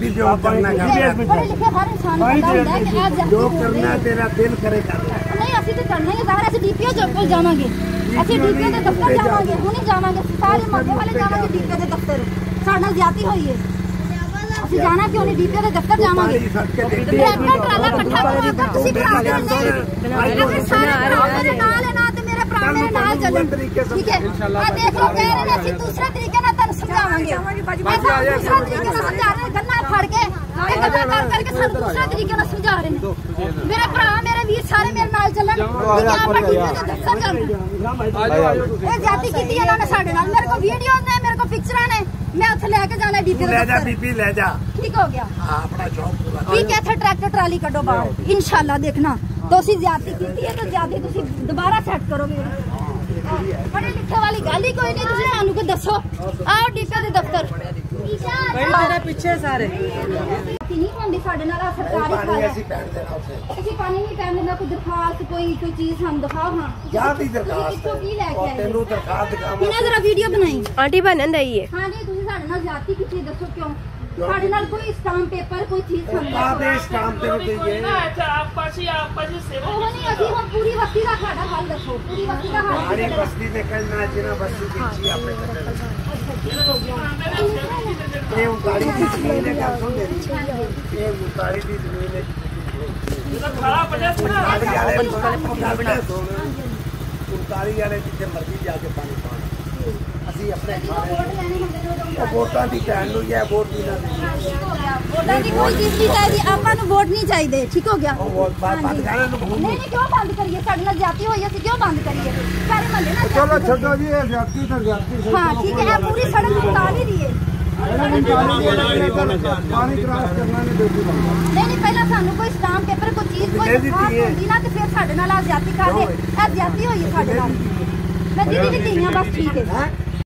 बीबी जो करना है पढ़े लिखे हर इंसान को पता होता है कि आज जो करना तेरा दिल करेगा नहीं असि तो करना ही ज़ाहिर असि डीपीओ कोल जावांगे असि डीपीओ दे दफ्तर जावांगे हुणे जावांगे सारे मौके वाले जावांगे डीपीओ दे दफ्तर साडा ज्यादती होई है असि जाना क्यों नहीं डीपीओ दे दफ्तर जावांगे ट्रैक्टर ट्राला इकट्ठा करवा तुसी भरा के अगर सारे भरा दे नाल है ना ते मेरे भरा मेरे नाल चलन ठीक है आ देख लो कह रहे हैं असि दूसरे तरीके ना तन समझावांगे दूसरा तरीके ना समझा रहे गन्ना फड़ के गन्ना करके सब दूसरा तरीके ना समझा रहे हैं मेरे भरा मेरे वीर सारे मेरे नाल चलन क्या डीपीओ दे दफ्तर जाना ए जाति कीती इन्होंने साडे नाल मेरे को वीडियो ने मेरे को पिक्चरां ने मैं उथे लेके जाना डीपीओ ले जा बीबी ले जा ठीक हो गया हां अपना जॉब पूरा ठीक है थे ट्रैक्टर ट्राली कड्डो बाहर इंशाल्लाह देखना तो सी ज्यादती कीती है तो ज्यादती तुसी दोबारा सेट करोगे पढ़े लिखे वाली गल ही कोई नहीं तुसी सानू को दसो आओ डीपीओ दे दफ्तर मेरे पीछे सारे नहीं होंदी साडे नाल सरकारी पानी ऐसी पैन देना उसे ਅਸੀਂ ਪਾਣੀ ਨਹੀਂ ਪੈਣ ਦਿੰਦਾ ਕੋਈ ਦਰਖਾਸਤ ਕੋਈ ਚੀਜ਼ ਸਾਨੂੰ ਦਿਖਾਓ ਹਾਂ क्या दी दरखास्त ਕਿੱਥੋਂ ਕੀ ਲੈ ਕੇ ਆਏ तेनू दरखास्त दिखावा ਇਹਨਾਂ ਜ਼ਰਾ ਵੀਡੀਓ ਬਣਾਈ आंटी बनन दई है ਹਾਂ ਜੀ ਤੁਸੀਂ ਸਾਡੇ ਨਾਲ ਜ਼ਿਆਦਤੀ ਕੀਤੀ ਦੱਸੋ ਕਿਉਂ ਸਾਡੇ ਨਾਲ ਕੋਈ ਸਟਾਂਪ ਪੇਪਰ ਕੋਈ ਚੀਜ਼ ਸਾਨੂੰ आदेश काम तेरे दीजिए ਉਹ ਨਹੀਂ ਅਸੀਂ ਹੁਣ ਪੂਰੀ ਵਸਤੀ ਦਾ ਸਾਡਾ ਹੱਲ ਦੱਸੋ ਪੂਰੀ ਵਸਤੀ ਦਾ ਹੱਲ हमारी बस्ती में करना जिना बस्ती पीछे अपने ये उतारी दी जमीन का सुन दे ये उतारी दी जमीन है उतारी वाले जिथे मर्जी जाके पानी पाना ਅਸੀਂ ਆਪਣੇ ਵੋਟਾਂ ਦੀ ਟਾਈਮ ਨੂੰ ਇਹ ਵੋਟ ਦੀ ਨਾ ਵੋਟਾਂ ਦੀ ਕੋਈ ਚੀਜ਼ ਨਹੀਂ ਚਾਹੀਦੀ ਆਪਾਂ ਨੂੰ ਵੋਟ ਨਹੀਂ ਚਾਹੀਦੇ ਠੀਕ ਹੋ ਗਿਆ ਬੰਦ ਕਰਨ ਨੂੰ ਨਹੀਂ ਕਿਉਂ ਬੰਦ ਕਰੀਏ ਸਾਡੇ ਨਾਲ ਜਾਤੀ ਹੋਈ ਅਸੀਂ ਕਿਉਂ ਬੰਦ ਕਰੀਏ ਸਾਰੇ ਮਹੱਲੇ ਨਾਲ ਚਲੋ ਛੱਡੋ ਜੀ ਇਹ ਜਾਤੀ ਤਾਂ ਜਾਤੀ ਹਾਂ ਠੀਕ ਹੈ ਪੂਰੀ ਸੜਕ ਉਤਾਰ ਹੀ ਰਹੀ ਹੈ ਪਾਣੀ ਕ੍ਰਾਸ ਕਰਨਾ ਨਹੀਂ ਦੇਤੀ ਨਹੀਂ ਪਹਿਲਾਂ ਸਾਨੂੰ ਕੋਈ ਸਟਾਂਪ ਪੇਪਰ ਕੋਈ ਚੀਜ਼ ਕੋਈ ਦਿਖਾਉਂਦੀ ਹੁੰਦੀ ਨਾ ਤੇ ਫਿਰ ਸਾਡੇ ਨਾਲ ਆ ਜਾਤੀ ਕਰਦੇ ਇਹ ਜਾਤੀ ਹੋਈ ਹੈ ਸਾਡੇ ਨਾਲ ਮੈਂ ਦੀਦੀ ਦੀ ਧੀਆਂ ਬਸ ਠੀਕ ਹੈ